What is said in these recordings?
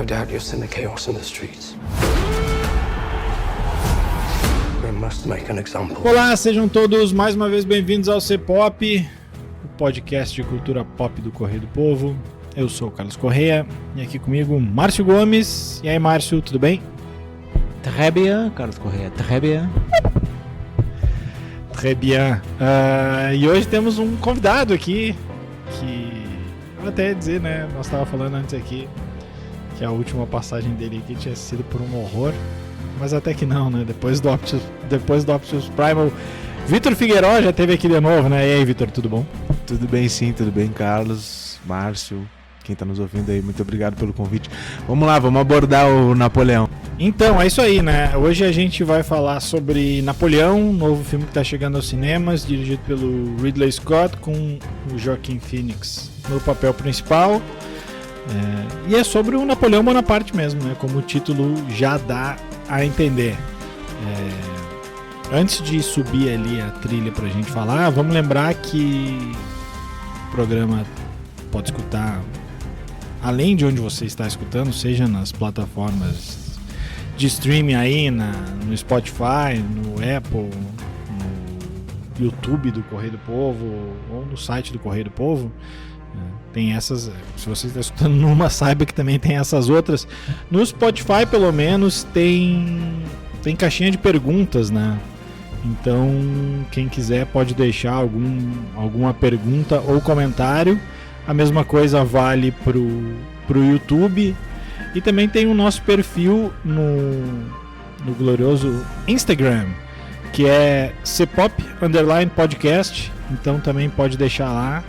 No doubt you've seen the chaos in the streets. We must make an example. Olá, sejam todos mais uma vez bem-vindos ao C-Pop, o podcast de cultura pop do Correio do Povo. Eu sou o Carlos Correia e aqui comigo Márcio Gomes. E aí, Márcio, tudo bem? Très bien, Carlos Correia, très bien. Très bien. E hoje temos um convidado aqui que, vou até dizer, né, nós estávamos falando antes aqui que a última passagem dele aqui tinha sido por um horror, mas até que não, né, depois do Optimus Primal. Vitor Figueiró já esteve aqui de novo, né? E aí, Vitor, tudo bom? Tudo bem, sim, tudo bem, Carlos, Márcio, quem tá nos ouvindo aí, muito obrigado pelo convite. Vamos lá, vamos abordar o Napoleão. Então, é isso aí, né? Hoje a gente vai falar sobre Napoleão, um novo filme que tá chegando aos cinemas, dirigido pelo Ridley Scott, com o Joaquin Phoenix no papel principal. E é sobre o Napoleão Bonaparte mesmo, né? Como o título já dá a entender. Antes de subir ali a trilha pra gente falar, vamos lembrar que o programa pode escutar além de onde você está escutando, seja nas plataformas de streaming aí, no Spotify, no Apple, no YouTube do Correio do Povo ou no site do Correio do Povo. Tem essas, se você está escutando numa, saiba que também tem essas outras. No Spotify, pelo menos, tem caixinha de perguntas, né? Então, quem quiser pode deixar alguma pergunta ou comentário. A mesma coisa vale pro YouTube. E também tem o nosso perfil no glorioso Instagram, que é cpop_podcast. Então também pode deixar lá.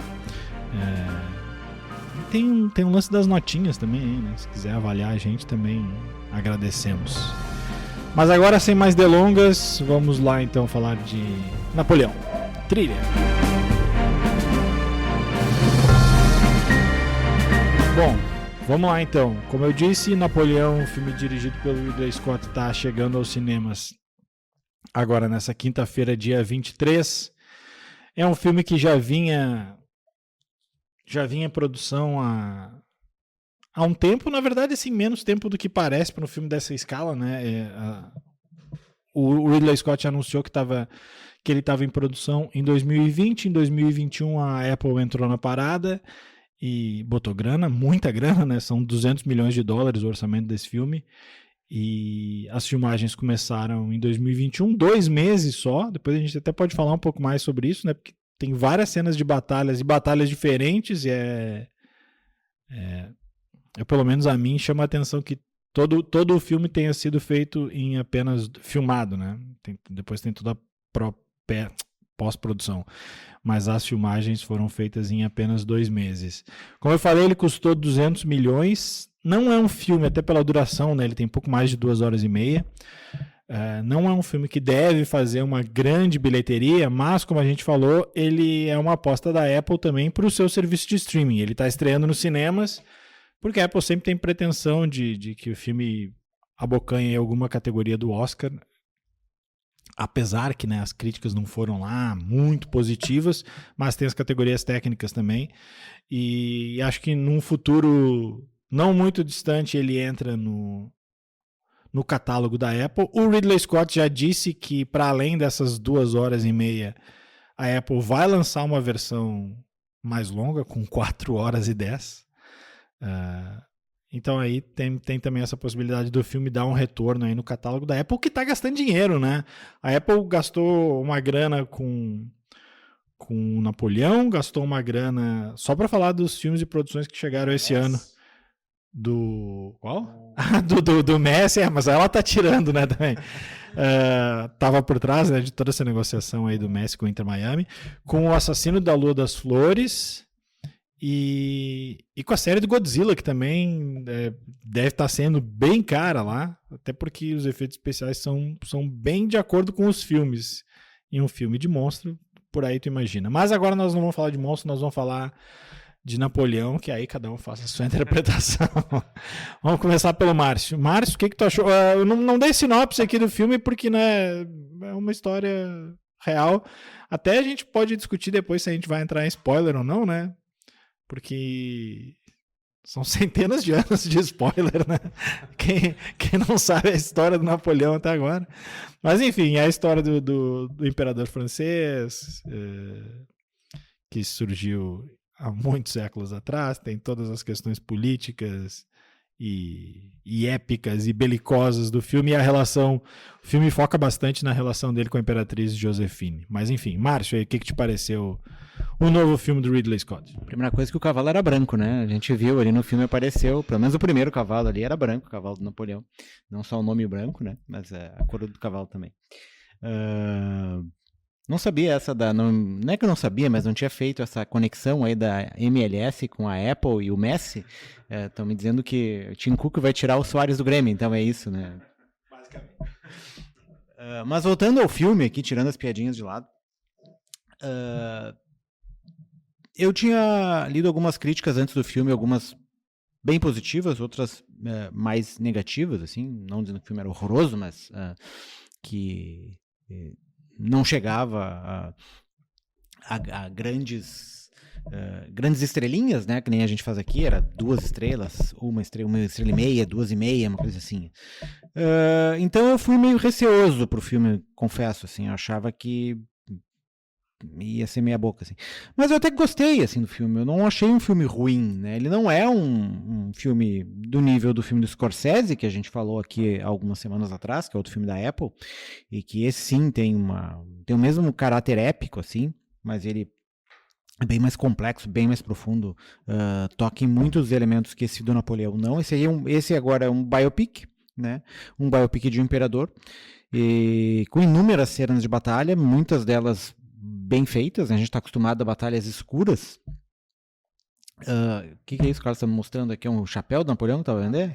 Tem um lance das notinhas também, né? Se quiser avaliar a gente também agradecemos. Mas agora, sem mais delongas, vamos lá então falar de Napoleão. Trilha. Bom, vamos lá então. Como eu disse, Napoleão, um filme dirigido pelo Ridley Scott, está chegando aos cinemas agora nessa quinta-feira, dia 23. É um filme que já vinha em produção há um tempo, na verdade, assim, menos tempo do que parece para um filme dessa escala, né? O Ridley Scott anunciou que ele estava em produção em 2020, em 2021 a Apple entrou na parada e botou grana, muita grana, né? São 200 milhões de dólares o orçamento desse filme. E as filmagens começaram em 2021, 2 meses só. Depois a gente até pode falar um pouco mais sobre isso, né? Porque tem várias cenas de batalhas e batalhas diferentes. E pelo menos a mim, chama a atenção que todo o filme tenha sido feito em apenas filmado, né? Depois tem toda a pós-produção. Mas as filmagens foram feitas em apenas 2 meses. Como eu falei, ele custou 200 milhões. Não é um filme, até pela duração, né? Ele tem pouco mais de 2 horas e meia. Não é um filme que deve fazer uma grande bilheteria, mas, como a gente falou, ele é uma aposta da Apple também para o seu serviço de streaming. Ele está estreando nos cinemas, porque a Apple sempre tem pretensão de que o filme abocanhe alguma categoria do Oscar. Apesar que, né, as críticas não foram lá muito positivas, mas tem as categorias técnicas também. E acho que num futuro não muito distante ele entra no catálogo da Apple. O Ridley Scott já disse que, para além dessas 2 horas e meia, a Apple vai lançar uma versão mais longa, com 4 horas e 10. Então aí tem também essa possibilidade do filme dar um retorno aí no catálogo da Apple, que está gastando dinheiro, né? A Apple gastou uma grana com Napoleão, gastou uma grana só para falar dos filmes e produções que chegaram esse ano. Do... Qual? do Messi, mas ela tá tirando, né, também. Tava por trás, né, de toda essa negociação aí do Messi com o Inter Miami, com o Assassino da Lua das Flores e com a série do Godzilla, que também deve estar sendo bem cara lá, até porque os efeitos especiais são bem de acordo com os filmes. Em um filme de monstro, por aí tu imagina. Mas agora nós não vamos falar de monstro, nós vamos falar de Napoleão, que aí cada um faça a sua interpretação. Vamos começar pelo Márcio. Márcio, o que tu achou? Eu não dei sinopse aqui do filme porque, né, é uma história real. Até a gente pode discutir depois se a gente vai entrar em spoiler ou não, né? Porque São centenas de anos de spoiler, né? Quem não sabe a história do Napoleão até agora. Mas, enfim, é a história do imperador francês, que surgiu há muitos séculos atrás, tem todas as questões políticas e épicas e belicosas do filme, e o filme foca bastante na relação dele com a imperatriz Josefine. Mas enfim, Márcio, aí, o que te pareceu o novo filme do Ridley Scott? A primeira coisa é que o cavalo era branco, né? A gente viu ali no filme, apareceu, pelo menos o primeiro cavalo ali era branco, o cavalo do Napoleão. Não só o nome branco, né? Mas a cor do cavalo também. Não sabia não é que eu não sabia, mas não tinha feito essa conexão aí da MLS com a Apple e o Messi. Estão me dizendo que o Tim Cook vai tirar o Suárez do Grêmio, então é isso, né? Basicamente. Mas voltando ao filme aqui, tirando as piadinhas de lado, eu tinha lido algumas críticas antes do filme, algumas bem positivas, outras mais negativas, assim, não dizendo que o filme era horroroso, mas que não chegava a grandes estrelinhas, né? Que nem a gente faz aqui, era 2 estrelas, uma estrela e meia, 2,5, uma coisa assim. Então eu fui meio receoso pro filme, confesso, assim, eu achava que ia ser meia boca, assim. Mas eu até gostei, assim, do filme, eu não achei um filme ruim, né? Ele não é um filme do nível do filme do Scorsese, que a gente falou aqui algumas semanas atrás, que é outro filme da Apple, e que esse sim tem o mesmo caráter épico, assim, mas ele é bem mais complexo, bem mais profundo, toca em muitos elementos que esse do Napoleão não. Esse agora é um biopic, né? Um biopic de um imperador, e com inúmeras cenas de batalha, muitas delas bem feitas, né? A gente está acostumado a batalhas escuras. O que é isso que o cara está me mostrando aqui? É um chapéu do Napoleão que estava vendendo?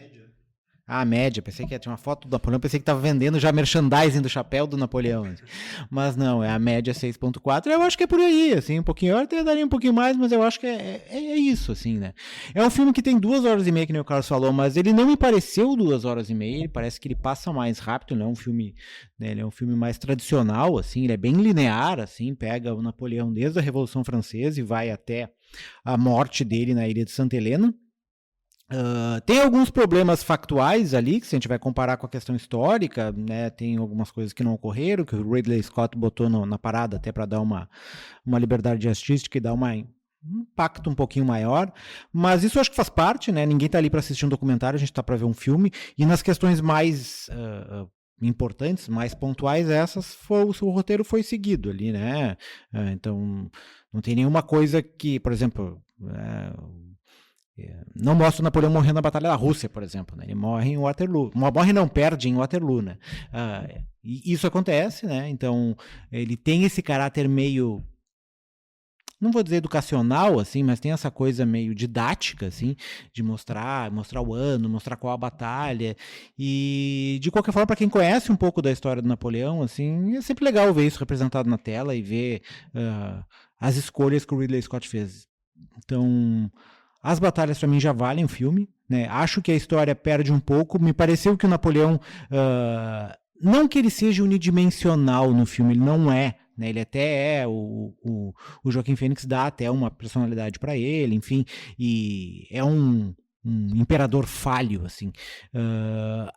A média, pensei que tinha uma foto do Napoleão, pensei que estava vendendo já merchandising do chapéu do Napoleão. Assim. Mas não, é a média 6.4, eu acho que é por aí, assim, um pouquinho, eu até daria um pouquinho mais, mas eu acho que é isso, assim, né. É um filme que tem 2 horas e meia, que nem o Carlos falou, mas ele não me pareceu 2 horas e meia, ele parece que ele passa mais rápido, não é um filme, né, ele é um filme mais tradicional, assim, ele é bem linear, assim, pega o Napoleão desde a Revolução Francesa e vai até a morte dele na ilha de Santa Helena. Tem alguns problemas factuais ali, que se a gente vai comparar com a questão histórica, né, tem algumas coisas que não ocorreram, que o Ridley Scott botou na parada até para dar uma liberdade artística e dar um impacto um pouquinho maior, mas isso eu acho que faz parte, né, ninguém tá ali para assistir um documentário, a gente tá para ver um filme, e nas questões mais importantes, mais pontuais, o roteiro foi seguido ali, né, então não tem nenhuma coisa que, por exemplo... não mostra o Napoleão morrendo na Batalha da Rússia, por exemplo, né? Ele morre em Waterloo. Perde em Waterloo, né? E isso acontece, né? Então, ele tem esse caráter meio, não vou dizer educacional, assim, mas tem essa coisa meio didática, assim, de mostrar o ano, mostrar qual a batalha. E, de qualquer forma, para quem conhece um pouco da história do Napoleão, assim, é sempre legal ver isso representado na tela e ver as escolhas que o Ridley Scott fez. Então... As batalhas para mim já valem o filme, né? Acho que a história perde um pouco. Me pareceu que o Napoleão, não que ele seja unidimensional no filme, ele não é, né? Ele até é, o Joaquim Fênix dá até uma personalidade para ele, enfim, e é um imperador falho, assim.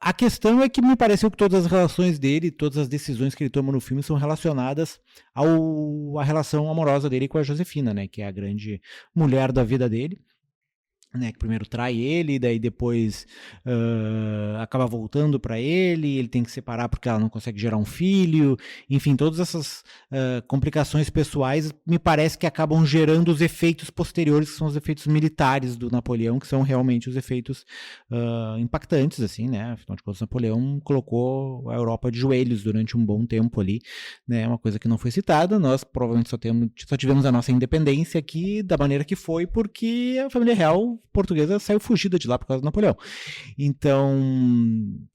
A questão é que me pareceu que todas as relações dele, todas as decisões que ele toma no filme são relacionadas à relação amorosa dele com a Josefina, né? Que é a grande mulher da vida dele. Né, que primeiro trai ele, daí depois acaba voltando para ele tem que separar porque ela não consegue gerar um filho, enfim, todas essas complicações pessoais me parece que acabam gerando os efeitos posteriores, que são os efeitos militares do Napoleão, que são realmente os efeitos impactantes, assim, né, afinal de contas Napoleão colocou a Europa de joelhos durante um bom tempo ali, né, uma coisa que não foi citada, nós provavelmente só tivemos a nossa independência aqui da maneira que foi, porque a família real portuguesa saiu fugida de lá por causa do Napoleão. Então,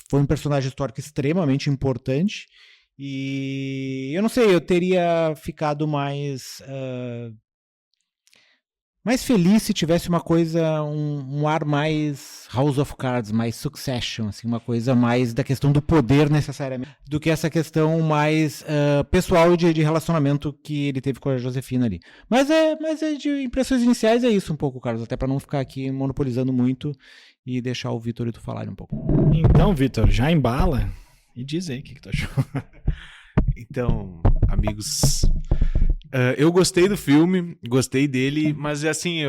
foi um personagem histórico extremamente importante e eu não sei, eu teria ficado mais mais feliz se tivesse uma coisa, um ar mais House of Cards, mais Succession, assim, uma coisa mais da questão do poder necessariamente, do que essa questão mais pessoal de relacionamento que ele teve com a Josefina ali. Mas de impressões iniciais é isso um pouco, Carlos, até para não ficar aqui monopolizando muito e deixar o Vitor e tu falarem um pouco. Então, Vitor, já embala e diz aí o que tu achou. Então, amigos, eu gostei do filme, gostei dele, mas assim,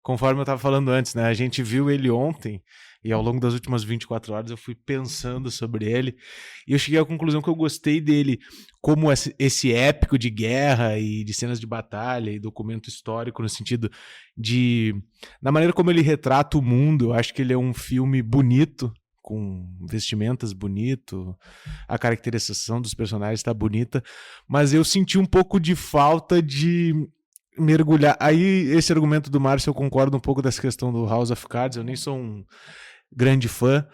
conforme eu tava falando antes, né, a gente viu ele ontem e ao longo das últimas 24 horas eu fui pensando sobre ele e eu cheguei à conclusão que eu gostei dele como esse épico de guerra e de cenas de batalha e documento histórico no sentido da maneira como ele retrata o mundo. Eu acho que ele é um filme bonito, com vestimentas bonito, a caracterização dos personagens está bonita, mas eu senti um pouco de falta de mergulhar. Aí esse argumento do Márcio eu concordo um pouco dessa questão do House of Cards, eu nem sou um grande fã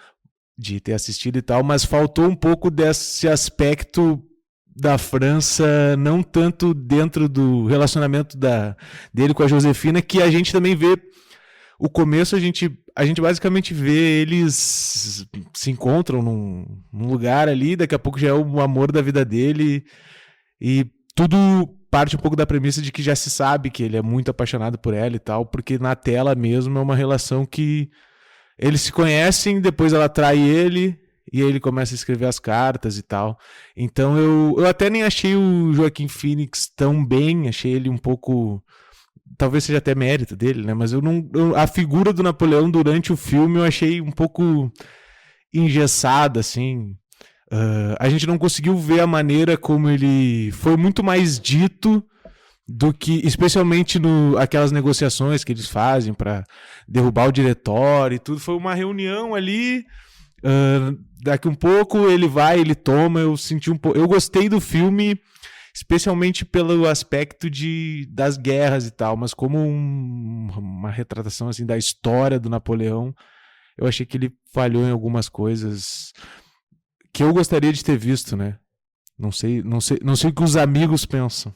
de ter assistido e tal, mas faltou um pouco desse aspecto da França, não tanto dentro do relacionamento dele com a Josefina, que a gente também vê. O começo a gente basicamente vê eles se encontram num lugar ali, daqui a pouco já é o amor da vida dele e tudo parte um pouco da premissa de que já se sabe que ele é muito apaixonado por ela e tal, porque na tela mesmo é uma relação que eles se conhecem, depois ela trai ele e aí ele começa a escrever as cartas e tal. Então eu até nem achei o Joaquin Phoenix tão bem, achei ele um pouco... Talvez seja até mérito dele, né? Mas a figura do Napoleão durante o filme eu achei um pouco engessada, assim. A gente não conseguiu ver a maneira como ele foi muito mais dito do que, especialmente aquelas negociações que eles fazem para derrubar o diretório e tudo. Foi uma reunião ali. Daqui um pouco ele vai, ele toma. Eu senti um pouco. Eu gostei do filme, especialmente pelo aspecto das guerras e tal, mas como uma retratação assim da história do Napoleão, eu achei que ele falhou em algumas coisas que eu gostaria de ter visto, né? Não sei o que os amigos pensam.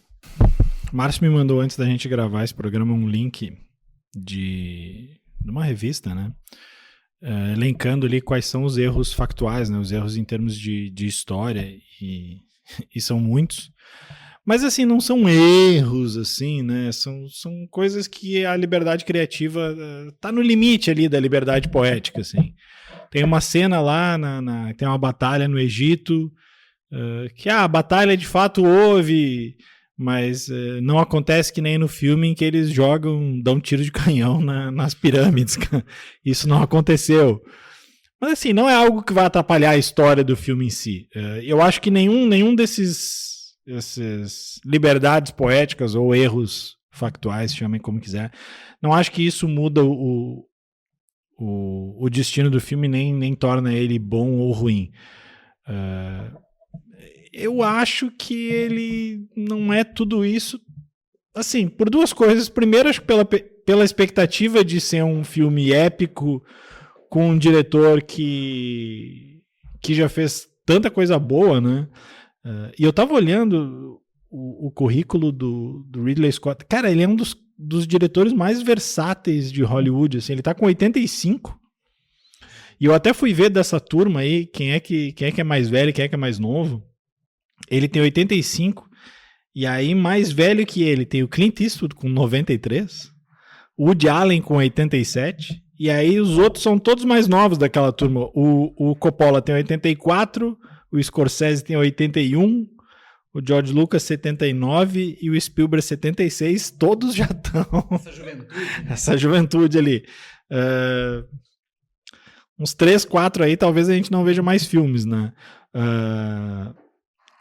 Márcio me mandou antes da gente gravar esse programa um link de uma revista, né? Elencando ali quais são os erros factuais, né? Os erros em termos de história e são muitos. Mas assim, não são erros, assim, né? São coisas que a liberdade criativa tá no limite ali da liberdade poética, assim. Tem uma cena lá, tem uma batalha no Egito, que a batalha de fato houve, mas não acontece que nem no filme em que eles dão tiro de canhão nas pirâmides. Isso não aconteceu. Mas assim, não é algo que vai atrapalhar a história do filme em si. Eu acho que nenhum essas liberdades poéticas ou erros factuais, chamem como quiser, não acho que isso muda o destino do filme, nem torna ele bom ou ruim. Eu acho que ele não é tudo isso, assim, por duas coisas. Primeiro, acho que pela expectativa de ser um filme épico com um diretor que já fez tanta coisa boa, né? E eu tava olhando o currículo do Ridley Scott. Cara, ele é um dos diretores mais versáteis de Hollywood, assim. Ele tá com 85. E eu até fui ver dessa turma aí, quem é que é mais velho, quem é que é mais novo. Ele tem 85. E aí, mais velho que ele, tem o Clint Eastwood com 93. O Woody Allen com 87. E aí, os outros são todos mais novos daquela turma. O Coppola tem 84. O Scorsese tem 81, o George Lucas 79 e o Spielberg 76, todos já estão... Essa juventude ali. Uns 3, 4 aí, talvez a gente não veja mais filmes, né?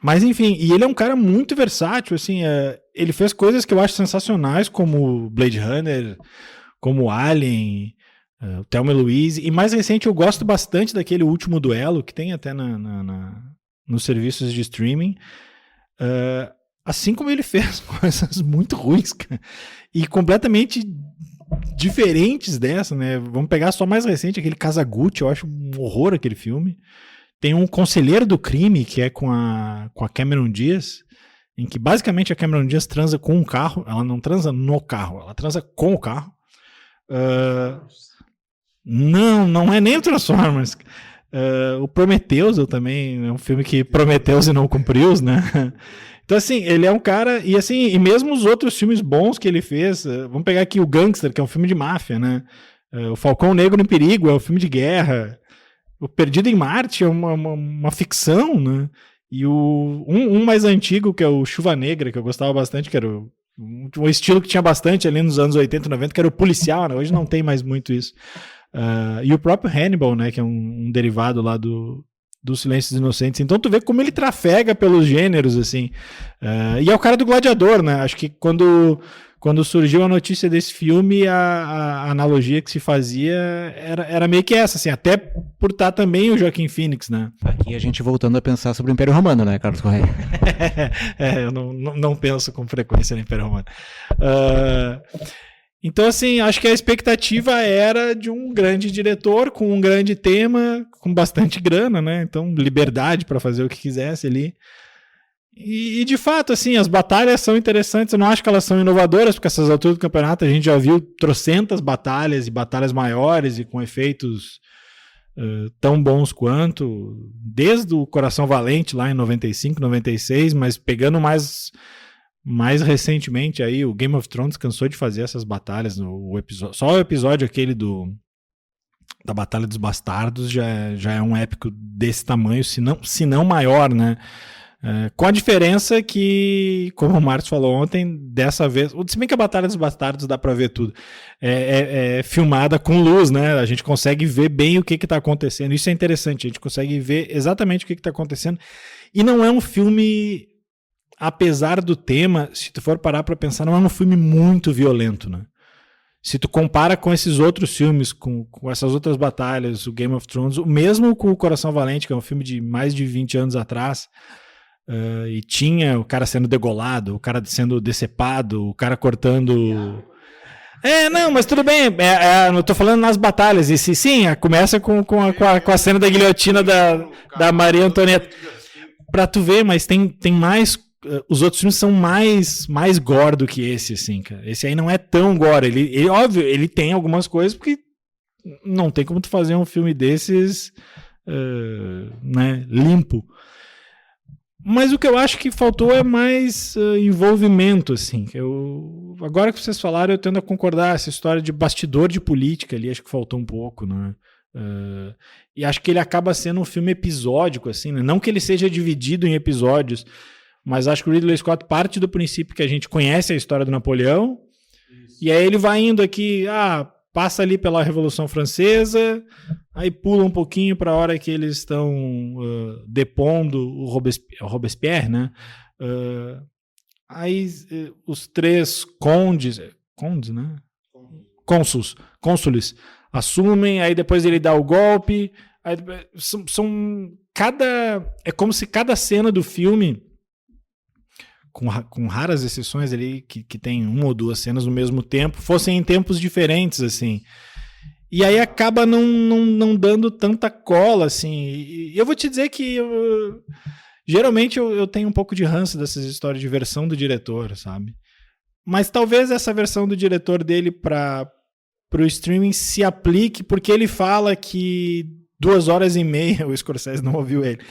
Mas enfim, e ele é um cara muito versátil, assim, ele fez coisas que eu acho sensacionais, como Blade Runner, como Alien... o Thelma e Louise, e mais recente eu gosto bastante daquele Último Duelo, que tem até nos serviços de streaming, assim como ele fez coisas muito ruins, cara, e completamente diferentes dessa, né? Vamos pegar só mais recente, aquele Kazaguchi, eu acho um horror aquele filme. Tem um Conselheiro do Crime, que é com a Cameron Diaz, em que basicamente a Cameron Diaz transa com um carro, ela não transa no carro, ela transa com o carro. Não é nem o Transformers. O Prometheus também é um filme que prometeu e não cumpriu, né? Então, assim, ele é um cara... E, assim, e mesmo os outros filmes bons que ele fez... vamos pegar aqui o Gangster, que é um filme de máfia, né? O Falcão Negro em Perigo é um filme de guerra. O Perdido em Marte é uma ficção, né? E um mais antigo, que é o Chuva Negra, que eu gostava bastante, que era um estilo que tinha bastante ali nos anos 80 e 90, que era o policial, né? Hoje não tem mais muito isso. E o próprio Hannibal, né? Que é um derivado lá do Silêncios Inocentes. Então tu vê como ele trafega pelos gêneros, assim. E é o cara do Gladiador, né? Acho que quando surgiu a notícia desse filme, a analogia que se fazia era meio que essa, assim, até por estar também o Joaquin Phoenix, né? Aqui a gente voltando a pensar sobre o Império Romano, né, Carlos Correia? Eu não penso com frequência no Império Romano. Então, assim, acho que a expectativa era de um grande diretor com um grande tema, com bastante grana, né? Então, liberdade para fazer o que quisesse ali. E, de fato, assim, as batalhas são interessantes. Eu não acho que elas são inovadoras, porque essas alturas do campeonato a gente já viu trocentas batalhas e batalhas maiores e com efeitos tão bons quanto, desde o Coração Valente lá em 95, 96, mas pegando mais recentemente aí, o Game of Thrones cansou de fazer essas batalhas. Só o episódio aquele da Batalha dos Bastardos já é um épico desse tamanho, se não maior, né? Com a diferença que, como o Marcos falou ontem, dessa vez, se bem que a Batalha dos Bastardos dá pra ver tudo, é filmada com luz, né? A gente consegue ver bem o que tá acontecendo. Isso é interessante, a gente consegue ver exatamente o que tá acontecendo. E não é um filme, apesar do tema, se tu for parar pra pensar, não é um filme muito violento, né? Se tu compara com esses outros filmes, com essas outras batalhas, o Game of Thrones, mesmo com o Coração Valente, que é um filme de mais de 20 anos atrás, e tinha o cara sendo degolado, o cara sendo decepado, o cara cortando... não, mas tudo bem, eu tô falando nas batalhas, e sim, começa com a cena da guilhotina da Maria Antonieta. Pra tu ver, mas tem mais... Os outros filmes são mais gore do que esse, assim, cara. Esse aí não é tão gore. Ele, óbvio, ele tem algumas coisas, porque não tem como tu fazer um filme desses né, limpo. Mas o que eu acho que faltou é mais envolvimento, assim. Agora que vocês falaram, eu tendo a concordar. Essa história de bastidor de política ali, acho que faltou um pouco, né? E acho que ele acaba sendo um filme episódico, assim, né? Não que ele seja dividido em episódios, mas acho que o Ridley Scott parte do princípio que a gente conhece a história do Napoleão. Isso. E aí ele vai indo aqui, passa ali pela Revolução Francesa, aí pula um pouquinho para a hora que eles estão depondo o Robespierre, né? Aí os três cônsules, né? Cônsules assumem, aí depois ele dá o golpe. Aí, é como se cada cena do filme, com raras exceções ali, que tem uma ou duas cenas no mesmo tempo, fossem em tempos diferentes, assim. E aí acaba não dando tanta cola, assim. E eu vou te dizer que geralmente eu tenho um pouco de ranço dessas histórias de versão do diretor, sabe? Mas talvez essa versão do diretor dele para o streaming se aplique, porque ele fala que 2h30, o Scorsese não ouviu ele,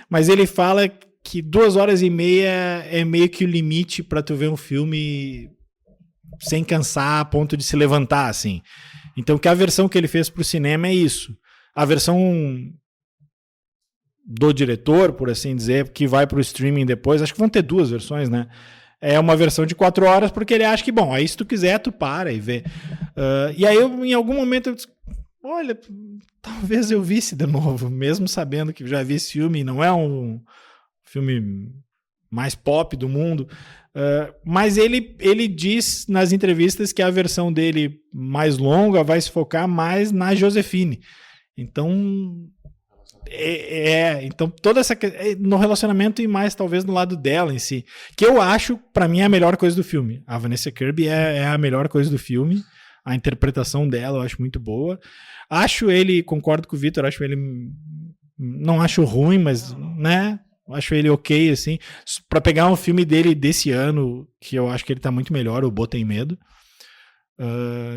mas ele fala que 2h30 é meio que o limite para tu ver um filme sem cansar a ponto de se levantar, assim. Então, que a versão que ele fez pro cinema é isso. A versão do diretor, por assim dizer, que vai pro streaming depois, acho que vão ter duas versões, né? É uma versão de 4 horas, porque ele acha que, bom, aí se tu quiser, tu para e vê. E aí, em algum momento, eu disse, olha, talvez eu visse de novo, mesmo sabendo que já vi esse filme, não é um filme mais pop do mundo, mas ele diz nas entrevistas que a versão dele mais longa vai se focar mais na Josefine. Então, então toda essa no relacionamento e mais talvez no lado dela em si, que eu acho, pra mim, é a melhor coisa do filme. A Vanessa Kirby é a melhor coisa do filme. A interpretação dela eu acho muito boa. Concordo com o Vitor, não acho ruim, mas, né? acho ele ok, assim. Pra pegar um filme dele desse ano, que eu acho que ele tá muito melhor, o Bo Tem Medo.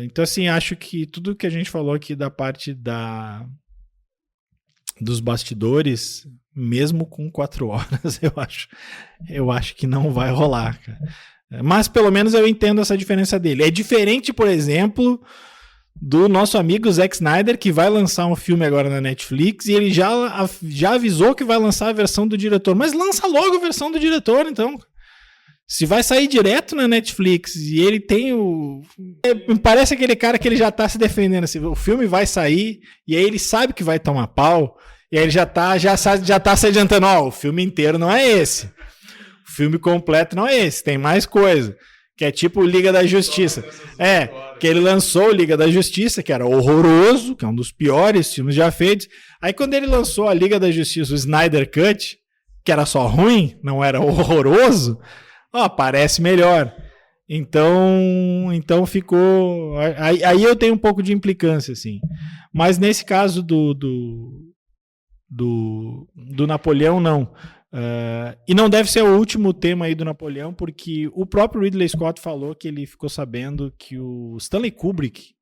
Então, assim, acho que tudo que a gente falou aqui da parte dos bastidores, mesmo com 4 horas, eu acho que não vai rolar, cara. Mas pelo menos eu entendo essa diferença dele. É diferente, por exemplo, do nosso amigo Zack Snyder, que vai lançar um filme agora na Netflix e ele já avisou que vai lançar a versão do diretor. Mas lança logo a versão do diretor, então. Se vai sair direto na Netflix e ele tem me parece aquele cara que ele já tá se defendendo assim, o filme vai sair e aí ele sabe que vai tomar pau e aí ele já tá se adiantando, o filme inteiro não é esse. O filme completo não é esse, tem mais coisa. Que é tipo Liga da Justiça. Que ele lançou o Liga da Justiça, que era horroroso, que é um dos piores filmes já feitos. Aí quando ele lançou a Liga da Justiça, o Snyder Cut, que era só ruim, não era horroroso, parece melhor. Então ficou... Aí eu tenho um pouco de implicância, assim. Mas nesse caso do Napoleão, não. E não deve ser o último tema aí do Napoleão, porque o próprio Ridley Scott falou que ele ficou sabendo que o Stanley Kubrick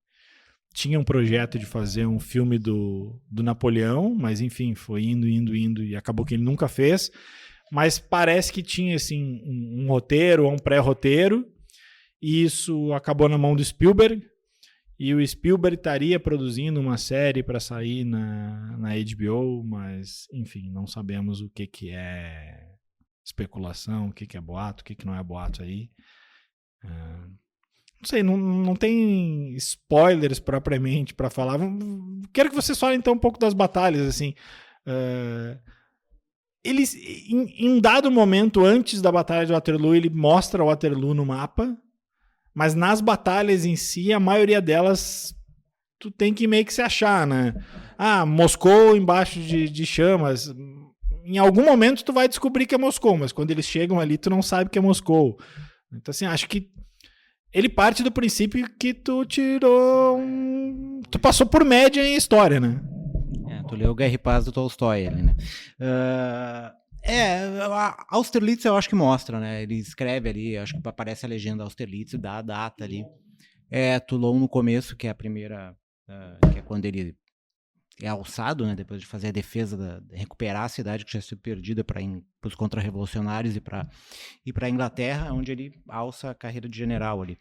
tinha um projeto de fazer um filme do Napoleão, mas enfim, foi indo e acabou que ele nunca fez. Mas parece que tinha assim, um roteiro ou um pré-roteiro, e isso acabou na mão do Spielberg, e o Spielberg estaria produzindo uma série para sair na HBO, mas, enfim, não sabemos o que é especulação, o que é boato, o que não é boato aí. Não sei, não tem spoilers propriamente para falar. Quero que vocês falem então um pouco das batalhas, assim. Eles, em um dado momento antes da Batalha de Waterloo, ele mostra Waterloo no mapa, mas nas batalhas em si, a maioria delas tu tem que meio que se achar, né? Moscou embaixo de chamas. Em algum momento tu vai descobrir que é Moscou, mas quando eles chegam ali tu não sabe que é Moscou. Então assim, acho que ele parte do princípio que tu tu passou por média em história, né? Tu leu Guerra e Paz do Tolstói ali, né? Austerlitz eu acho que mostra, né? Ele escreve ali, acho que aparece a legenda Austerlitz, dá a data ali. Toulon no começo, que é a primeira, que é quando ele é alçado, né? Depois de fazer a defesa, recuperar a cidade que tinha sido perdida para os contra-revolucionários e para a Inglaterra, onde ele alça a carreira de general ali.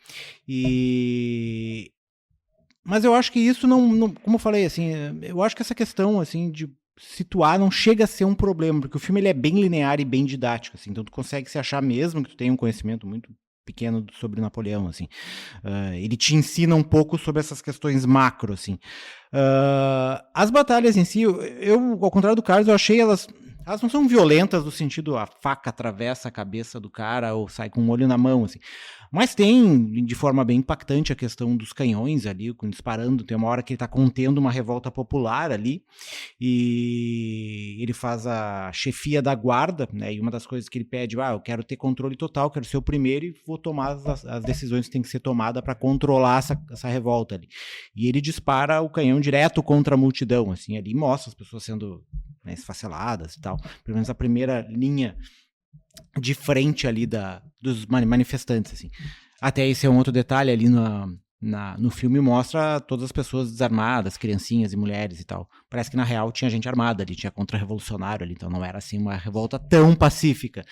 Mas eu acho que isso não, como eu falei, assim, eu acho que essa questão, assim, de situar não chega a ser um problema, porque o filme ele é bem linear e bem didático, assim, então tu consegue se achar mesmo que tu tenha um conhecimento muito pequeno sobre Napoleão, assim. Ele te ensina um pouco sobre essas questões macro, assim. As batalhas em si, eu, ao contrário do Carlos, eu achei elas não são violentas no sentido a faca atravessa a cabeça do cara ou sai com um olho na mão, assim. Mas tem, de forma bem impactante, a questão dos canhões ali, disparando. Tem uma hora que ele está contendo uma revolta popular ali e ele faz a chefia da guarda, né? E uma das coisas que ele pede, eu quero ter controle total, quero ser o primeiro e vou tomar as decisões que tem que ser tomadas para controlar essa revolta ali. E ele dispara o canhão direto contra a multidão, assim, ali mostra as pessoas sendo, né, esfaceladas e tal. Pelo menos a primeira linha de frente ali dos manifestantes, assim. Até esse é um outro detalhe ali no filme, mostra todas as pessoas desarmadas, criancinhas e mulheres e tal. Parece que na real tinha gente armada ali, tinha contra-revolucionário ali, então não era assim uma revolta tão pacífica.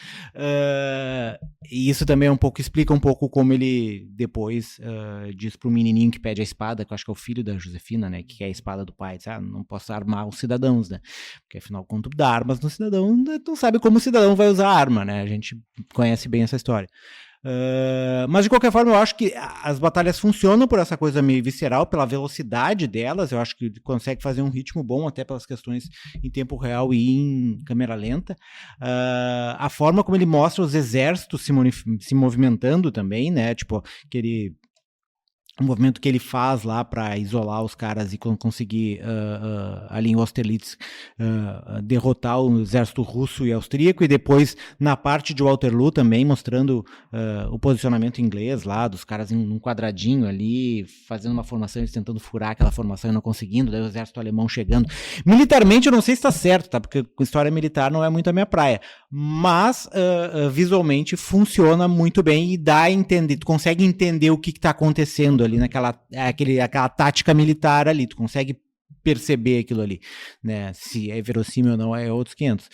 E isso também explica um pouco como ele depois diz pro menininho que pede a espada, que eu acho que é o filho da Josefina, né, que é a espada do pai, diz, não posso armar os cidadãos, né, porque afinal quando dá armas no cidadão, tu sabe como o cidadão vai usar a arma, né, a gente conhece bem essa história. Mas de qualquer forma eu acho que as batalhas funcionam por essa coisa meio visceral, pela velocidade delas. Eu acho que ele consegue fazer um ritmo bom até pelas questões em tempo real e em câmera lenta. A forma como ele mostra os exércitos se movimentando também, né, tipo, que ele o movimento que ele faz lá para isolar os caras e conseguir ali em Austerlitz derrotar o exército russo e austríaco, e depois na parte de Waterloo também mostrando o posicionamento inglês lá, dos caras em um quadradinho ali, fazendo uma formação, eles tentando furar aquela formação e não conseguindo, daí o exército alemão chegando. Militarmente eu não sei se está certo, tá? Porque a história militar não é muito a minha praia, mas visualmente funciona muito bem e dá a entender, tu consegue entender o que está acontecendo ali aquela tática militar ali, tu consegue perceber aquilo ali, né? Se é verossímil ou não é outros 500.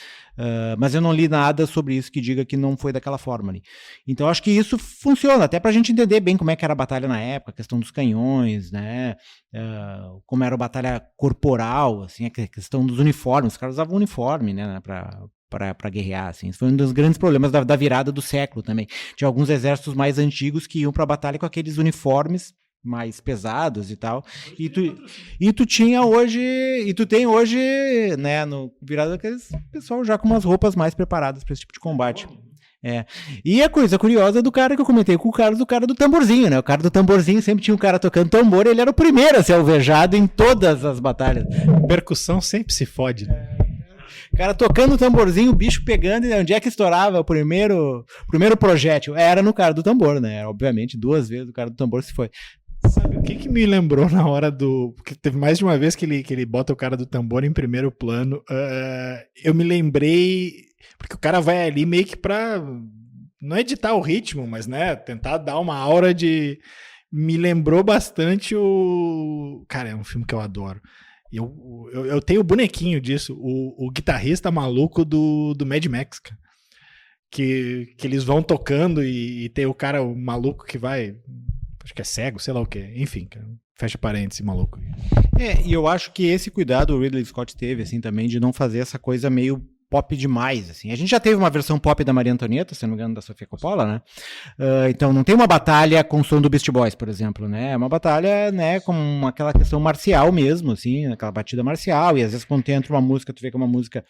Mas eu não li nada sobre isso que diga que não foi daquela forma ali. Então acho que isso funciona, até pra gente entender bem como é que era a batalha na época, a questão dos canhões, né? Como era a batalha corporal, assim, a questão dos uniformes, os caras usavam uniforme, né, para guerrear, assim. Isso foi um dos grandes problemas da virada do século também. Tinha alguns exércitos mais antigos que iam pra batalha com aqueles uniformes mais pesados e tal, e tu tem hoje, né, no virado daqueles pessoal já com umas roupas mais preparadas para esse tipo de combate. E a coisa curiosa do cara que eu comentei com o cara do tamborzinho, né? O cara do tamborzinho sempre tinha um cara tocando tambor, ele era o primeiro a ser alvejado em todas as batalhas. Percussão sempre se fode, né? O cara tocando o tamborzinho, o bicho pegando, e onde é que estourava o primeiro projétil? Era no cara do tambor, né? Obviamente, 2 vezes o cara do tambor se foi. Sabe o que me lembrou na hora do... Porque teve mais de uma vez que ele bota o cara do tambor em primeiro plano. Eu me lembrei... Porque o cara vai ali meio que pra... Não editar o ritmo, mas, né, tentar dar uma aura de... Me lembrou bastante o... Cara, é um filme que eu adoro. Eu tenho o bonequinho disso. O guitarrista maluco do Mad Max, cara. Que eles vão tocando e tem o cara o maluco que vai... Acho que é cego, sei lá o que. Enfim, cara, fecha parênteses, maluco. E eu acho que esse cuidado o Ridley Scott teve, assim, também, de não fazer essa coisa meio pop demais, assim. A gente já teve uma versão pop da Maria Antonieta, se não me engano, da Sofia Coppola, né? Então não tem uma batalha com o som do Beast Boys, por exemplo, né? É uma batalha, né, com aquela questão marcial mesmo, assim, aquela batida marcial, e às vezes quando entra uma música, tu vê que é uma música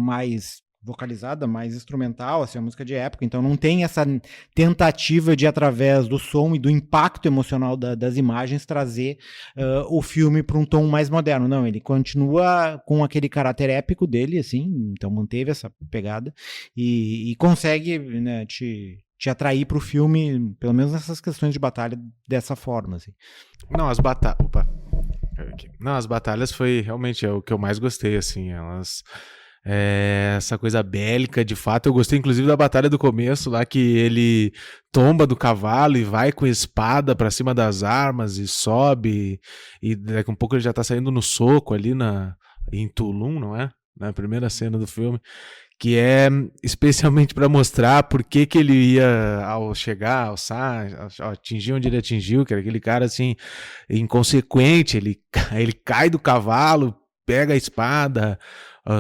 mais vocalizada, mais instrumental, assim, uma música de época, então não tem essa tentativa de, através do som e do impacto emocional das imagens, trazer o filme para um tom mais moderno. Não, ele continua com aquele caráter épico dele, assim, então manteve essa pegada e consegue, né, te atrair para o filme, pelo menos nessas questões de batalha, dessa forma, assim. Não, as batalhas... Opa. Não, as batalhas foi realmente o que eu mais gostei, assim, elas... essa coisa bélica, de fato. Eu gostei inclusive da batalha do começo lá, que ele tomba do cavalo e vai com a espada pra cima das armas e sobe, e daqui a um pouco ele já tá saindo no soco ali em Tulum, não é? Na primeira cena do filme, que é especialmente para mostrar por que ele ia, ao chegar, alçar, atingir onde ele atingiu, que era aquele cara assim, inconsequente. Ele cai do cavalo, pega a espada,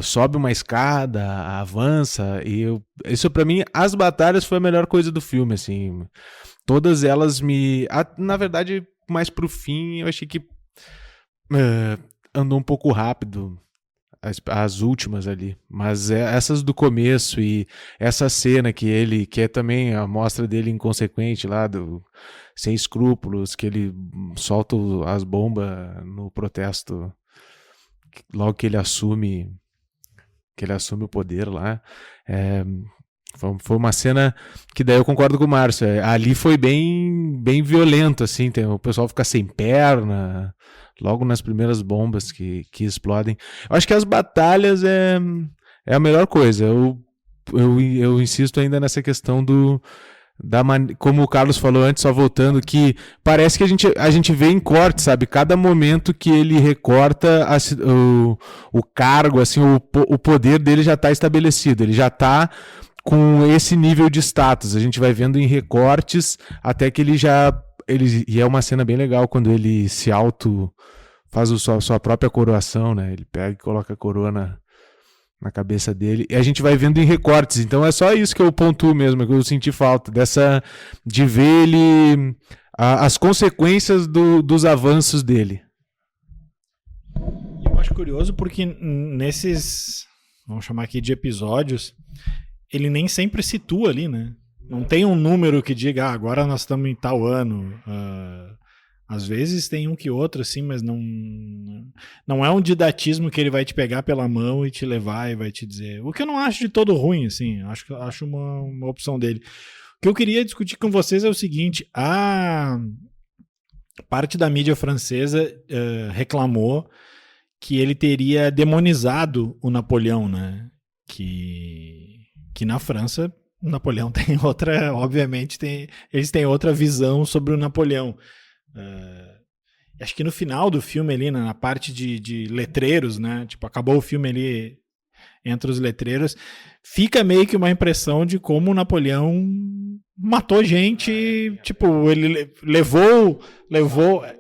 sobe uma escada, avança, e isso pra mim, as batalhas foi a melhor coisa do filme, assim, todas elas na verdade, mais pro fim, eu achei que andou um pouco rápido, as últimas ali, mas essas do começo e essa cena que é também a mostra dele inconsequente lá, sem escrúpulos, que ele solta as bombas no protesto, logo que ele assume o poder lá. Foi uma cena que daí eu concordo com o Márcio, ali foi bem, bem violento, assim, o pessoal fica sem perna logo nas primeiras bombas que explodem. Eu acho que as batalhas é a melhor coisa. Eu insisto ainda nessa questão como o Carlos falou antes, só voltando, que parece que a gente vê em corte, sabe? Cada momento que ele recorta o cargo, assim, o poder dele já está estabelecido, ele já está com esse nível de status. A gente vai vendo em recortes até que e é uma cena bem legal quando ele faz sua própria coroação, né? Ele pega e coloca a coroa na cabeça dele, e a gente vai vendo em recortes. Então é só isso que eu pontuo mesmo, que eu senti falta de ver ele, as consequências dos avanços dele. Eu acho curioso porque nesses, vamos chamar aqui de episódios, ele nem sempre situa ali, né? Não tem um número que diga, agora nós estamos em tal ano, Às vezes tem um que outro, assim, mas não é um didatismo que ele vai te pegar pela mão e te levar e vai te dizer. O que eu não acho de todo ruim, assim. Acho uma opção dele. O que eu queria discutir com vocês é o seguinte: a parte da mídia francesa reclamou que ele teria demonizado o Napoleão, né? Que na França o Napoleão tem outra, obviamente, eles têm outra visão sobre o Napoleão. Acho que no final do filme ali, na parte de letreiros, né? Tipo, acabou o filme ali entre os letreiros, fica meio que uma impressão de como o Napoleão matou gente, tipo, ele levou,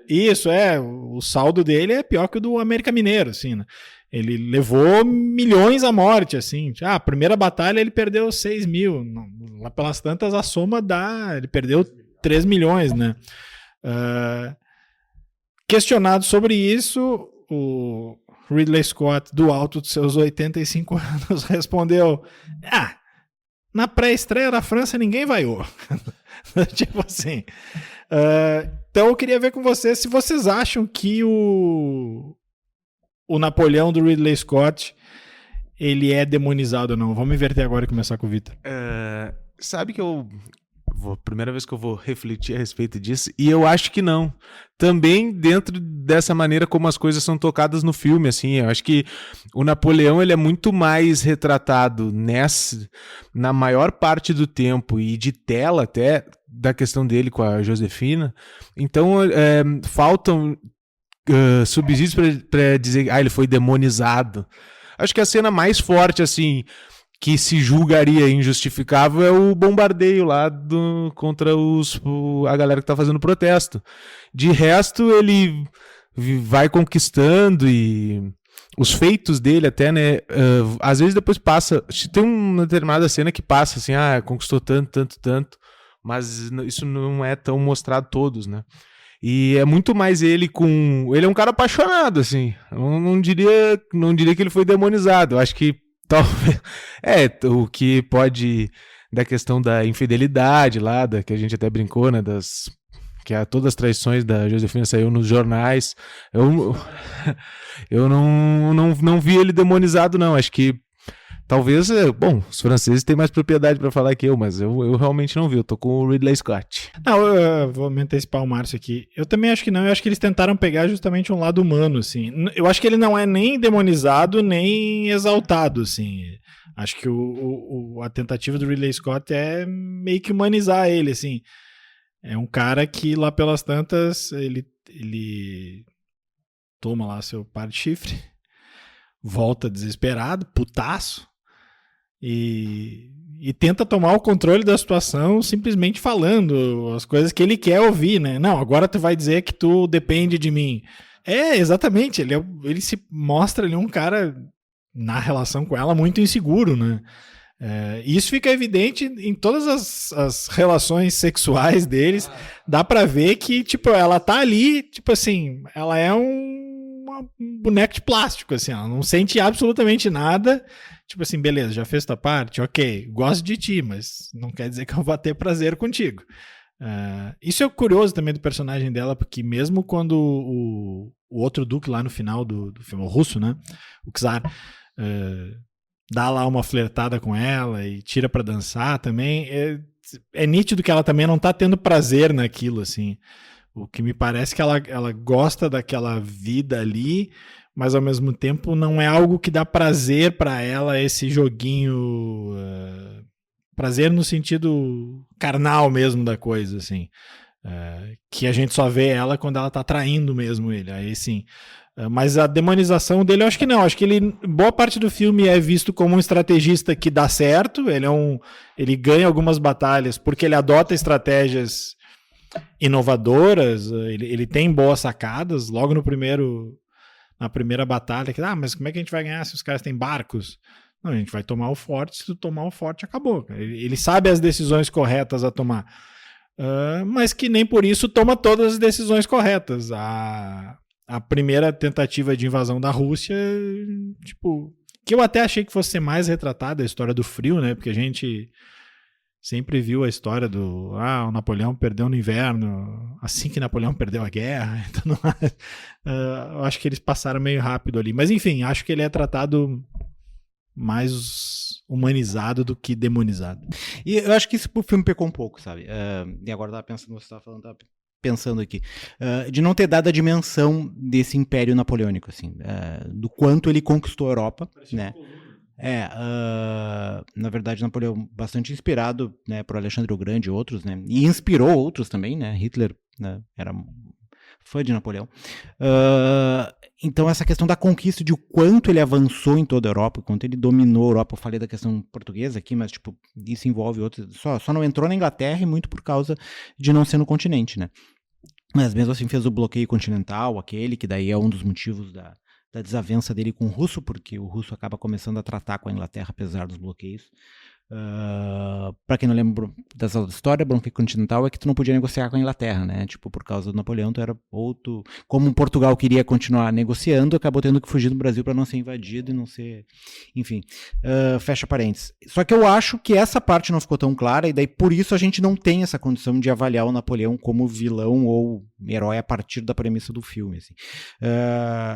isso o saldo dele é pior que o do América Mineiro, assim, né? Ele levou milhões à morte, assim. A primeira batalha ele perdeu 6 mil. Lá pelas tantas, a soma ele perdeu 3 milhões, né? Questionado sobre isso, o Ridley Scott, do alto dos seus 85 anos, respondeu: na pré-estreia da França ninguém vaiou. Tipo assim. Então eu queria ver com vocês se vocês acham que o Napoleão do Ridley Scott ele é demonizado ou não. Vamos inverter agora e começar com o Vitor. Sabe que primeira vez que eu vou refletir a respeito disso, e eu acho que não. Também dentro dessa maneira como as coisas são tocadas no filme, assim, eu acho que o Napoleão ele é muito mais retratado na maior parte do tempo e de tela até, da questão dele com a Josefina. Então, faltam subsídios para dizer ele foi demonizado. Acho que a cena mais forte, assim, que se julgaria injustificável é o bombardeio lá contra a galera que tá fazendo protesto. De resto, ele vai conquistando e os feitos dele até, né? Às vezes depois passa. Tem uma determinada cena que passa assim, conquistou tanto, mas isso não é tão mostrado todos, né? E é muito mais ele é um cara apaixonado, assim. Eu não diria que ele foi demonizado. Eu acho que talvez o que pode da questão da infidelidade lá, que a gente até brincou, né, todas as traições da Josefina saiu nos jornais. Eu não vi ele demonizado, não. Acho que talvez, os franceses têm mais propriedade para falar que eu, mas eu realmente não vi. Eu tô com o Ridley Scott. Não, eu vou me antecipar o Márcio aqui. Eu também acho que não. Eu acho que eles tentaram pegar justamente um lado humano, assim. Eu acho que ele não é nem demonizado, nem exaltado, assim. Acho que a tentativa do Ridley Scott é meio que humanizar ele, assim. É um cara que lá pelas tantas, ele toma lá seu par de chifre, volta desesperado, putaço, e tenta tomar o controle da situação simplesmente falando as coisas que ele quer ouvir, né? Não, agora tu vai dizer que tu depende de mim. Exatamente, ele se mostra ali um cara, na relação com ela, muito inseguro, né? Isso fica evidente em todas as relações sexuais deles. Dá pra ver que, tipo, ela tá ali, tipo assim, ela é um boneco de plástico, assim, ela não sente absolutamente nada. Tipo assim, beleza, já fez tua parte, ok, gosto de ti, mas não quer dizer que eu vou ter prazer contigo. Isso é curioso também do personagem dela, porque mesmo quando o outro duque lá no final do filme, o russo, né, o Czar, dá lá uma flertada com ela e tira pra dançar também, é nítido que ela também não tá tendo prazer naquilo, assim. O que me parece que ela gosta daquela vida ali, mas ao mesmo tempo não é algo que dá prazer pra ela, esse joguinho, prazer no sentido carnal mesmo da coisa, assim, que a gente só vê ela quando ela tá traindo mesmo ele, aí sim. Mas a demonização dele eu acho que não, acho que boa parte do filme é visto como um estrategista que dá certo, ele ganha algumas batalhas porque ele adota estratégias inovadoras, ele tem boas sacadas, logo na primeira batalha, mas como é que a gente vai ganhar se os caras têm barcos? Não, a gente vai tomar o forte, se tu tomar o forte, acabou. Ele sabe as decisões corretas a tomar, mas que nem por isso toma todas as decisões corretas. A primeira tentativa de invasão da Rússia, tipo, que eu até achei que fosse ser mais retratada a história do frio, né, porque a gente sempre viu a história do o Napoleão perdeu no inverno, assim que Napoleão perdeu a guerra. Então, eu acho que eles passaram meio rápido ali. Mas enfim, acho que ele é tratado mais humanizado do que demonizado. E eu acho que isso pro filme pecou um pouco, sabe? E agora eu tava pensando, você tava falando, tava pensando aqui, de não ter dado a dimensão desse império napoleônico, assim, do quanto ele conquistou a Europa, né? Na verdade, Napoleão bastante inspirado, né, por Alexandre o Grande e outros, né? E inspirou outros também, né? Hitler, né, era fã de Napoleão. Então essa questão da conquista, de o quanto ele avançou em toda a Europa, o quanto ele dominou a Europa, eu falei da questão portuguesa aqui, mas tipo, isso envolve outros, só não entrou na Inglaterra e muito por causa de não ser no continente, né? Mas mesmo assim fez o bloqueio continental, aquele que daí é um dos motivos da desavença dele com o russo, porque o russo acaba começando a tratar com a Inglaterra apesar dos bloqueios. Para quem não lembra dessa história, bloqueio continental é que tu não podia negociar com a Inglaterra, né? Tipo, por causa do Napoleão, tu era outro. Como Portugal queria continuar negociando, acabou tendo que fugir do Brasil para não ser invadido e não ser. Enfim, fecha parênteses. Só que eu acho que essa parte não ficou tão clara, e daí por isso a gente não tem essa condição de avaliar o Napoleão como vilão ou herói a partir da premissa do filme. Assim.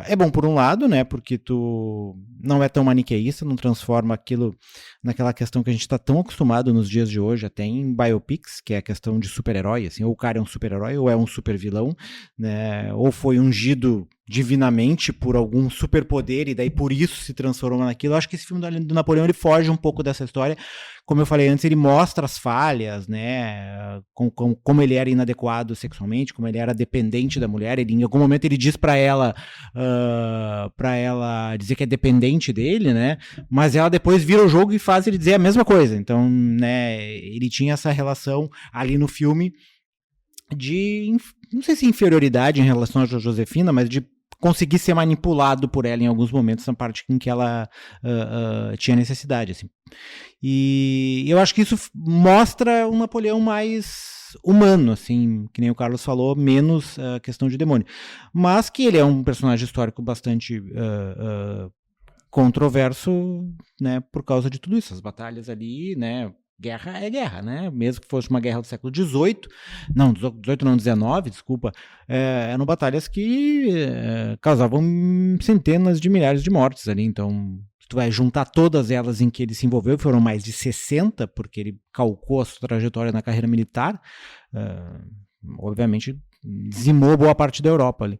É bom por um lado, né? Porque tu não é tão maniqueísta, não transforma aquilo naquela questão que a gente está tão acostumado nos dias de hoje, até em biopics, que é a questão de super-herói, assim, ou o cara é um super-herói ou é um super-vilão, né, ou foi ungido divinamente por algum superpoder e daí por isso se transforma naquilo. Eu acho que esse filme do Napoleão, ele foge um pouco dessa história. Como eu falei antes, ele mostra as falhas, né, como ele era inadequado sexualmente, como ele era dependente da mulher. Ele, em algum momento ele diz para ela dizer que é dependente dele, né, mas ela depois vira o jogo e faz ele dizer a mesma coisa. Então, né, ele tinha essa relação ali no filme de, não sei se inferioridade em relação a Josefina, mas de conseguir ser manipulado por ela em alguns momentos, na parte em que ela tinha necessidade, assim. E eu acho que isso mostra um Napoleão mais humano, assim, que nem o Carlos falou, menos questão de demônio. Mas que ele é um personagem histórico bastante controverso, né, por causa de tudo isso, as batalhas ali, né, guerra é guerra, né? Mesmo que fosse uma guerra do século XVIII, não, XIX, desculpa, eram batalhas que causavam centenas de milhares de mortes ali. Então, se tu vai juntar todas elas em que ele se envolveu, foram mais de 60, porque ele calcou a sua trajetória na carreira militar, obviamente dizimou boa parte da Europa ali.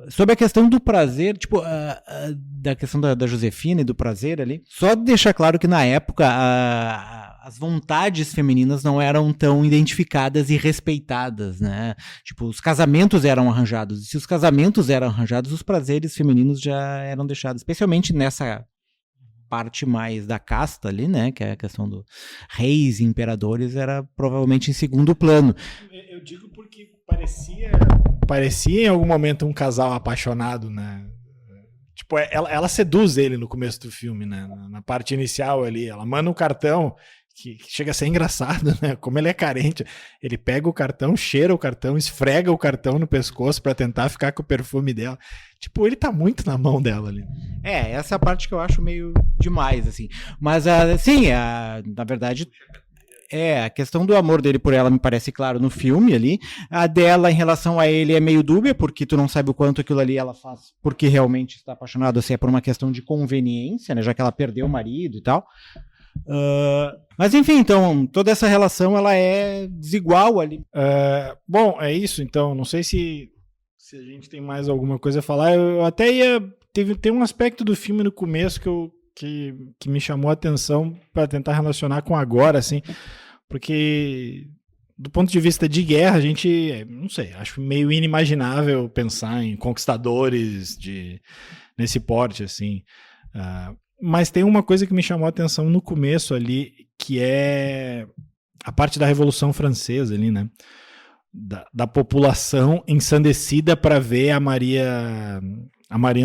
Sobre a questão do prazer, tipo, da questão da Josefina e do prazer ali, só deixar claro que na época as vontades femininas não eram tão identificadas e respeitadas, né? Tipo, os casamentos eram arranjados, e se os casamentos eram arranjados, os prazeres femininos já eram deixados, especialmente nessa parte mais da casta ali, né, que é a questão do reis e imperadores, era provavelmente em segundo plano. Eu digo porque parecia em algum momento um casal apaixonado, né? Tipo, ela seduz ele no começo do filme, né? Na parte inicial ali, ela manda um cartão que chega a ser engraçado, né? Como ele é carente, ele pega o cartão, cheira o cartão, esfrega o cartão no pescoço pra tentar ficar com o perfume dela. Tipo, ele tá muito na mão dela ali. Essa é a parte que eu acho meio demais, assim. Mas, assim, na verdade, a questão do amor dele por ela me parece claro no filme ali. A dela em relação a ele é meio dúbia, porque tu não sabe o quanto aquilo ali ela faz porque realmente está apaixonado, se é por uma questão de conveniência, né? Já que ela perdeu o marido e tal. Mas enfim, então, toda essa relação ela é desigual ali. Bom, é isso então. Não sei se a gente tem mais alguma coisa a falar. Eu até ia... Tem um aspecto do filme no começo que me chamou a atenção para tentar relacionar com agora, assim, porque do ponto de vista de guerra, a gente, não sei, acho meio inimaginável pensar em conquistadores nesse porte, assim. Mas tem uma coisa que me chamou a atenção no começo ali, que é a parte da Revolução Francesa ali, né? Da população ensandecida para ver a Maria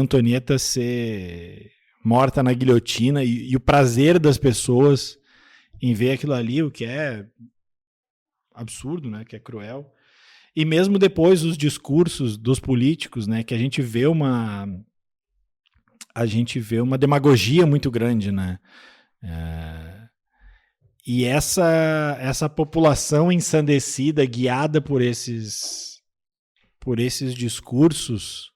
Antonieta ser morta na guilhotina e o prazer das pessoas em ver aquilo ali, o que é absurdo, né? Que é cruel. E mesmo depois os discursos dos políticos, né? Que a gente vê uma demagogia muito grande, né? E essa população ensandecida, guiada por esses discursos,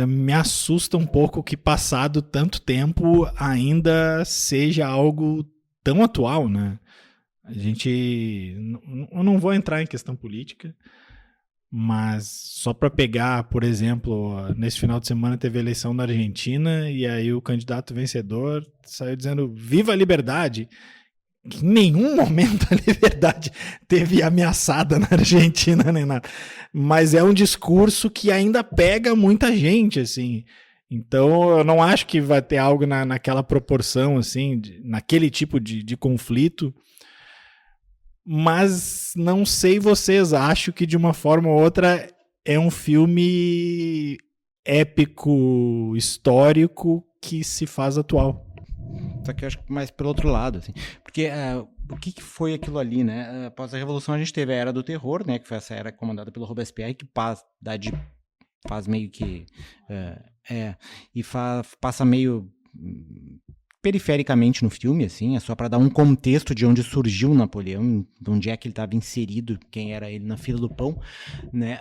me assusta um pouco que, passado tanto tempo, ainda seja algo tão atual, né? Eu não vou entrar em questão política, mas só para pegar, por exemplo, nesse final de semana teve a eleição na Argentina e aí o candidato vencedor saiu dizendo viva a liberdade. Em nenhum momento a liberdade teve ameaçada na Argentina nem nada. Mas é um discurso que ainda pega muita gente, assim. Então eu não acho que vai ter algo naquela proporção, assim, naquele tipo de conflito. Mas não sei vocês, acho que de uma forma ou outra é um filme épico, histórico, que se faz atual. Só que eu acho que mais pelo outro lado, assim. Porque o que foi aquilo ali, né? Após a Revolução a gente teve a Era do Terror, né? Que foi essa era comandada pelo Robespierre, que faz meio que... passa meio... perifericamente no filme, assim, é só para dar um contexto de onde surgiu Napoleão, de onde é que ele estava inserido, quem era ele na fila do pão, né?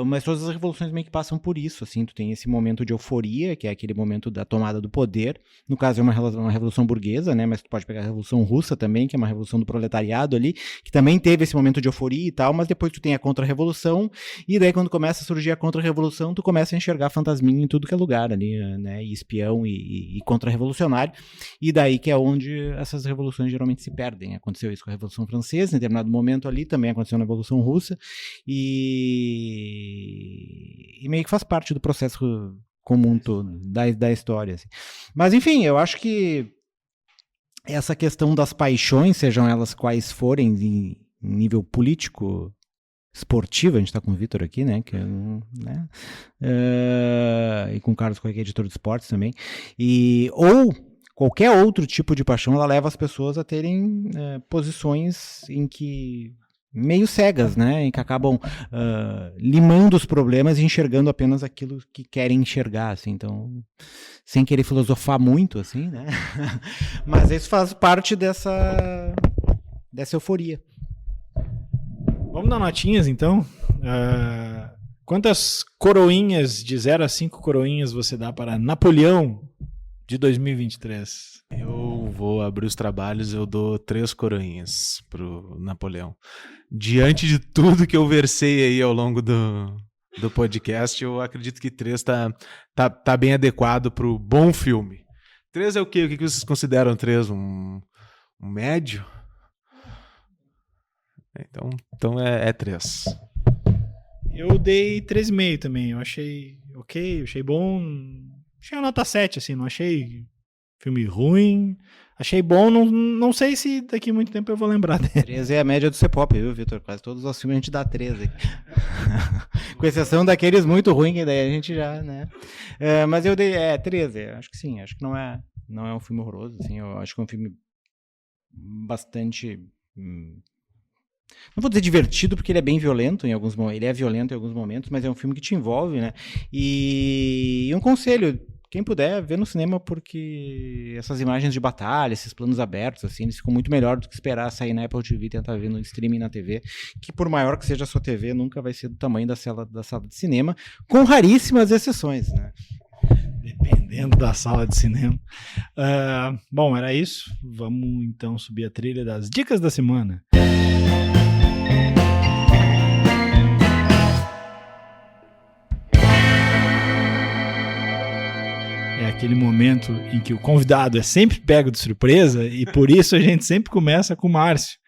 Mas todas as revoluções meio que passam por isso, assim, tu tem esse momento de euforia, que é aquele momento da tomada do poder, no caso é uma revolução burguesa, né? Mas tu pode pegar a Revolução Russa também, que é uma revolução do proletariado ali, que também teve esse momento de euforia e tal, mas depois tu tem a contra-revolução, e daí quando começa a surgir a contra-revolução, tu começa a enxergar fantasminha em tudo que é lugar ali, né? E espião e contra-revolucionário, e daí que é onde essas revoluções geralmente se perdem. Aconteceu isso com a Revolução Francesa, em determinado momento ali, também aconteceu na Revolução Russa, e meio que faz parte do processo comum todo, da história. Assim. Mas, enfim, eu acho que essa questão das paixões, sejam elas quais forem, em nível político, esportiva, a gente está com o Vitor aqui, né? Né? E com o Carlos, que é editor de esportes também. Ou qualquer outro tipo de paixão, ela leva as pessoas a terem posições em que meio cegas, né? Em que acabam limando os problemas e enxergando apenas aquilo que querem enxergar, assim. Então, sem querer filosofar muito, assim, né? Mas isso faz parte dessa euforia. Vamos dar notinhas, então. Quantas coroinhas, de 0 a 5 coroinhas, você dá para Napoleão de 2023? Eu vou abrir os trabalhos, eu dou 3 coroinhas pro Napoleão. Diante de tudo que eu versei aí ao longo do podcast, eu acredito que 3 tá bem adequado pro bom filme. 3 é o quê? O que vocês consideram 3? Um médio? Então é 3. Eu dei 3,5 também. Eu achei ok, achei bom. Achei uma nota 7, assim. Não achei filme ruim. Achei bom. Não sei se daqui a muito tempo eu vou lembrar dele. 3 é a média do C-Pop, viu, Vitor? Quase todos os filmes a gente dá 3 aqui. Com exceção daqueles muito ruins, que daí a gente já, né? Mas eu dei 13. Acho que sim. Acho que não é um filme horroroso, assim. Eu acho que é um filme bastante... Não vou dizer divertido, porque ele é bem violento em alguns momentos. Ele é violento em alguns momentos, mas é um filme que te envolve, né? E um conselho, quem puder, vê no cinema, porque essas imagens de batalha, esses planos abertos, assim, eles ficam muito melhor do que esperar sair na Apple TV e tentar ver no streaming na TV, que por maior que seja a sua TV, nunca vai ser do tamanho da sala de cinema, com raríssimas exceções, né? Dependendo da sala de cinema. Bom, era isso. Vamos então subir a trilha das dicas da semana. É aquele momento em que o convidado é sempre pego de surpresa e por isso a gente sempre começa com o Márcio.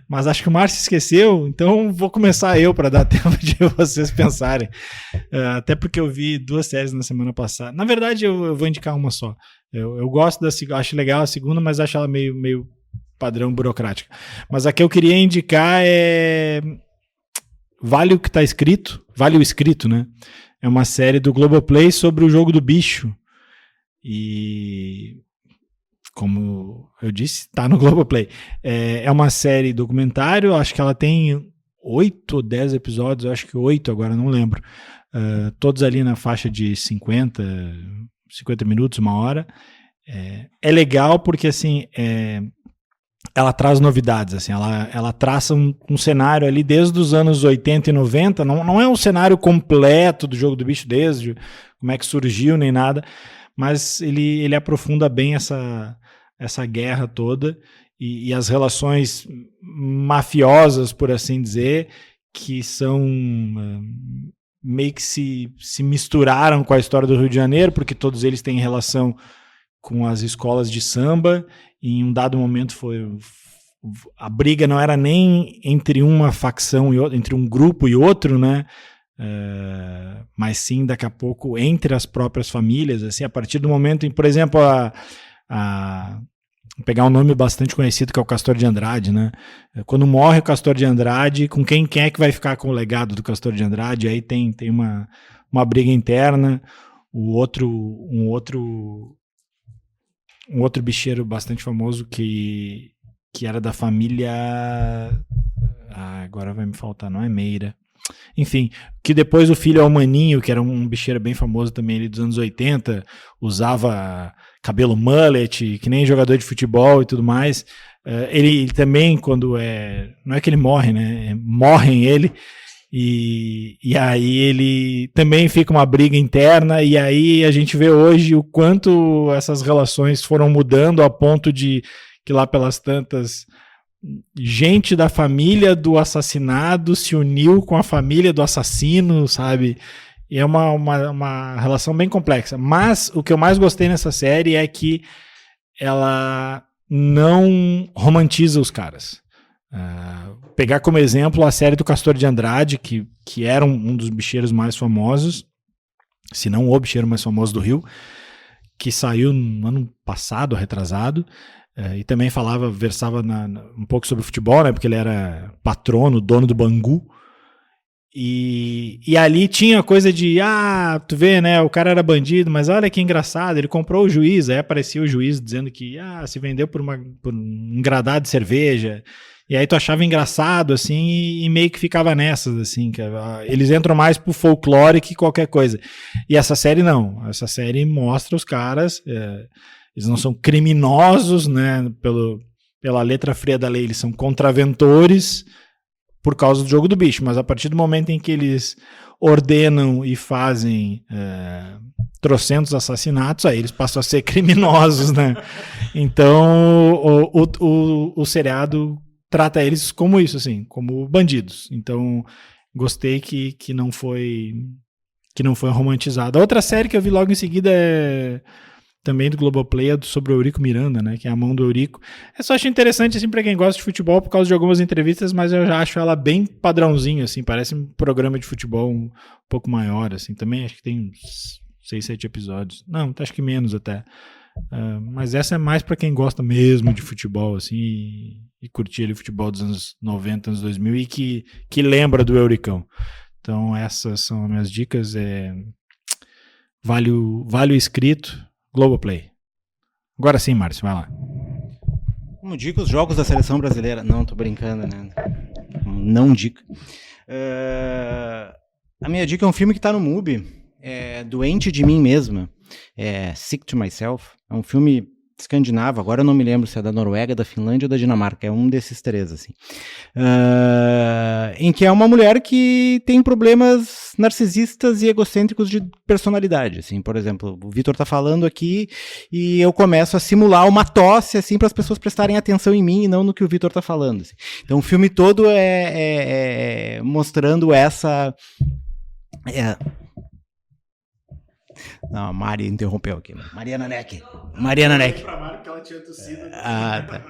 Mas acho que o Márcio esqueceu, então vou começar eu para dar tempo de vocês pensarem. Até porque eu vi 2 séries na semana passada. Na verdade, eu vou indicar uma só. Eu gosto da segunda, acho legal a segunda, mas acho ela meio padrão burocrática. Mas a que eu queria indicar é Vale o que tá escrito, Vale o Escrito, né? É uma série do Globoplay sobre o jogo do bicho. E, como eu disse, tá no Globoplay. É uma série documentário, acho que ela tem 8 ou 10 episódios, eu acho que 8 agora, não lembro. Todos ali na faixa de 50 minutos, 1 hora. é legal porque, assim, ela traz novidades, assim, ela traça um cenário ali desde os anos 80 e 90, não é um cenário completo do Jogo do Bicho, desde como é que surgiu nem nada, mas ele aprofunda bem essa guerra toda e as relações mafiosas, por assim dizer, que são meio que se misturaram com a história do Rio de Janeiro, porque todos eles têm relação com as escolas de samba, e em um dado momento a briga não era nem entre uma facção e outra, entre um grupo e outro, né? Mas sim, daqui a pouco, entre as próprias famílias, assim, a partir do momento em, por exemplo, vou pegar um nome bastante conhecido, que é o Castor de Andrade, né? Quando morre o Castor de Andrade, com quem é que vai ficar com o legado do Castor de Andrade? Aí tem uma briga interna, um outro bicheiro bastante famoso que era da família... agora vai me faltar, não é Meira. Enfim, que depois o filho é o Maninho, que era um bicheiro bem famoso também ali dos anos 80, usava cabelo mullet, que nem jogador de futebol e tudo mais. Ele também, quando não é que ele morre, né? Morrem ele, e aí ele também fica uma briga interna, e aí a gente vê hoje o quanto essas relações foram mudando a ponto de que lá pelas tantas... gente da família do assassinado se uniu com a família do assassino, sabe? E é uma relação bem complexa. Mas o que eu mais gostei nessa série é que ela não romantiza os caras. Pegar como exemplo a série do Castor de Andrade, que era um dos bicheiros mais famosos, se não o bicheiro mais famoso do Rio, que saiu no ano passado, retrasado, e também versava um pouco sobre futebol, né? Porque ele era patrono, dono do Bangu. E ali tinha coisa de, tu vê, né? O cara era bandido, mas olha que engraçado, ele comprou o juiz. Aí aparecia o juiz dizendo que se vendeu por um gradado de cerveja. E aí tu achava engraçado, assim, e meio que ficava nessas, assim. Que eles entram mais pro folclore que qualquer coisa. E essa série não. Essa série mostra os caras... eles não são criminosos, né, pela letra fria da lei, eles são contraventores por causa do Jogo do Bicho, mas a partir do momento em que eles ordenam e fazem trocentos assassinatos, aí eles passam a ser criminosos, né? Então o seriado trata eles como isso, assim, como bandidos. Então gostei que não foi romantizado. A outra série que eu vi logo em seguida também do Globoplay, sobre o Eurico Miranda, né, que é A Mão do Eurico. Eu só acho interessante, assim, pra quem gosta de futebol, por causa de algumas entrevistas, mas eu já acho ela bem padrãozinho, assim, parece um programa de futebol um pouco maior, assim, também acho que tem uns 6, 7 episódios. Não, acho que menos até. Mas essa é mais pra quem gosta mesmo de futebol, assim, e curtir ali o futebol dos anos 90, anos 2000, e que lembra do Euricão. Então, essas são as minhas dicas. Vale o inscrito, Globoplay. Agora sim, Márcio, vai lá. Como dica, os jogos da seleção brasileira. Não, tô brincando, né? Não dica. A minha dica é um filme que tá no MUBI. Doente de Mim Mesma. Sick to Myself. É um filme escandinavo. Agora eu não me lembro se é da Noruega, da Finlândia ou da Dinamarca. É um desses três, assim. Em que é uma mulher que tem problemas narcisistas e egocêntricos de personalidade, assim. Por exemplo, o Vitor tá falando aqui e eu começo a simular uma tosse, assim, para as pessoas prestarem atenção em mim e não no que o Vitor tá falando, assim. Então o filme todo é mostrando essa... Não, a Mari interrompeu aqui. Mariana Neck. Tá.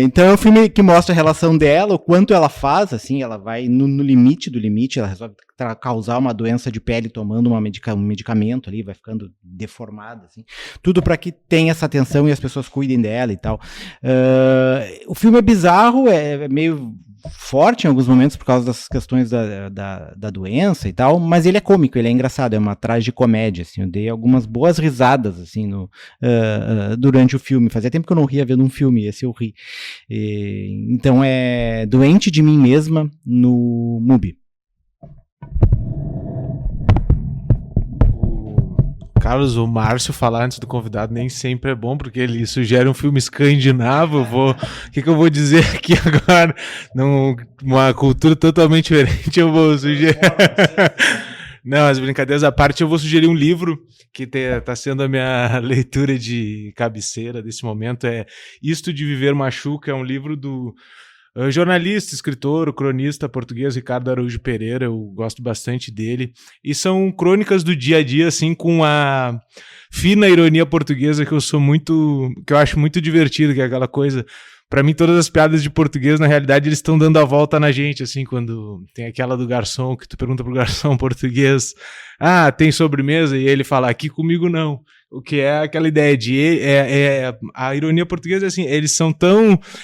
Então é um filme que mostra a relação dela, o quanto ela faz, assim, ela vai no limite do limite, ela resolve causar uma doença de pele tomando um medicamento ali, vai ficando deformada, assim. Tudo para que tenha essa atenção e as pessoas cuidem dela e tal. O filme é bizarro, é meio forte em alguns momentos por causa das questões da doença e tal, mas ele é cômico, ele é engraçado, é uma tragicomédia, assim, eu dei algumas boas risadas, assim, durante o filme, fazia tempo que eu não ria vendo um filme, esse eu ri. Então é Doente de Mim Mesma no MUBI. Carlos, o Márcio falar antes do convidado nem sempre é bom, porque ele sugere um filme escandinavo. O que eu vou dizer aqui agora? Uma cultura totalmente diferente, eu vou sugerir. Não, as brincadeiras à parte, eu vou sugerir um livro que tá sendo a minha leitura de cabeceira desse momento. É Isto de Viver Machuca, é um livro do jornalista, escritor, cronista português Ricardo Araújo Pereira. Eu gosto bastante dele. E são crônicas do dia a dia, assim, com a fina ironia portuguesa que eu acho muito divertido, que é aquela coisa. Pra mim, todas as piadas de português, na realidade, eles estão dando a volta na gente, assim, quando tem aquela do garçom, que tu pergunta pro garçom português, tem sobremesa? E ele fala, aqui comigo não. O que é aquela ideia de... a ironia portuguesa é assim,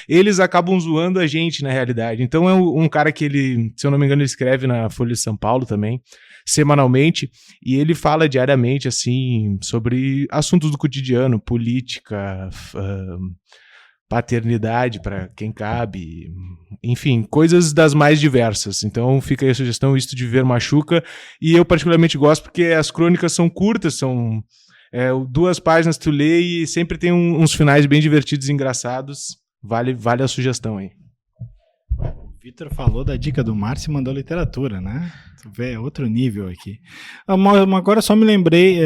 eles acabam zoando a gente, na realidade. Então é um cara que ele, se eu não me engano, ele escreve na Folha de São Paulo também, semanalmente, e ele fala diariamente, assim, sobre assuntos do cotidiano, política, paternidade para quem cabe, enfim, coisas das mais diversas. Então fica aí a sugestão, Isto de Viver Machuca, e eu particularmente gosto porque as crônicas são curtas, são 2 páginas tu lê e sempre tem uns finais bem divertidos e engraçados. Vale a sugestão aí. O Vitor falou da dica do Márcio e mandou literatura, né? Tu vê, outro nível aqui. Agora só me lembrei,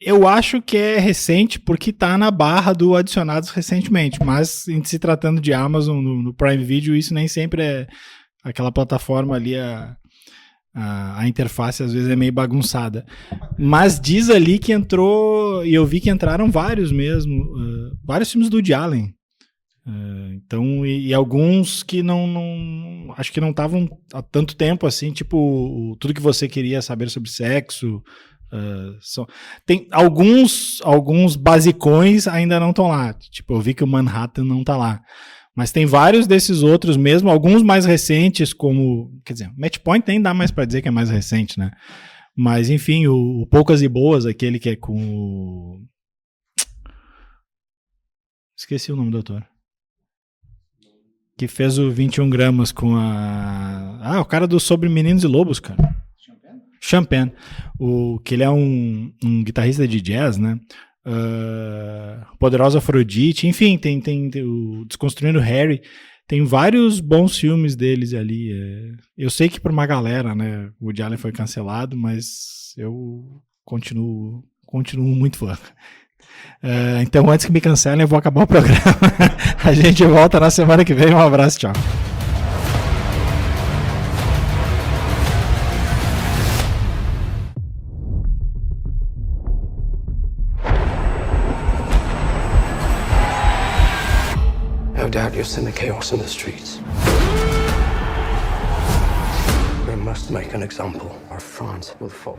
eu acho que é recente porque tá na barra do adicionados recentemente, mas em se tratando de Amazon no Prime Video, isso nem sempre é aquela plataforma ali, a interface às vezes é meio bagunçada. Mas diz ali que entrou, e eu vi que entraram vários mesmo, vários filmes do Woody Allen. Então, e alguns que não acho que não estavam há tanto tempo assim, tipo Tudo que Você Queria Saber sobre Sexo. Tem alguns basicões ainda não estão lá, tipo, eu vi que o Manhattan não tá lá, mas tem vários desses outros mesmo, alguns mais recentes, como, quer dizer, Match Point nem dá mais pra dizer que é mais recente, né? Mas enfim, o Poucas e Boas, aquele que é com o... esqueci o nome do autor, que fez o 21 gramas com o cara do Sobre Meninos e Lobos, cara. Champagne. Que ele é um guitarrista de jazz, né? Poderosa Afrodite, enfim, tem o Desconstruindo Harry. Tem vários bons filmes deles ali. Eu sei que para uma galera, né, o Woody Allen foi cancelado, mas eu continuo muito fã. Então, antes que me cancelem, eu vou acabar o programa. A gente volta na semana que vem. Um abraço, tchau. No doubt you'll send the chaos in the streets. We must make an example, or France will fall.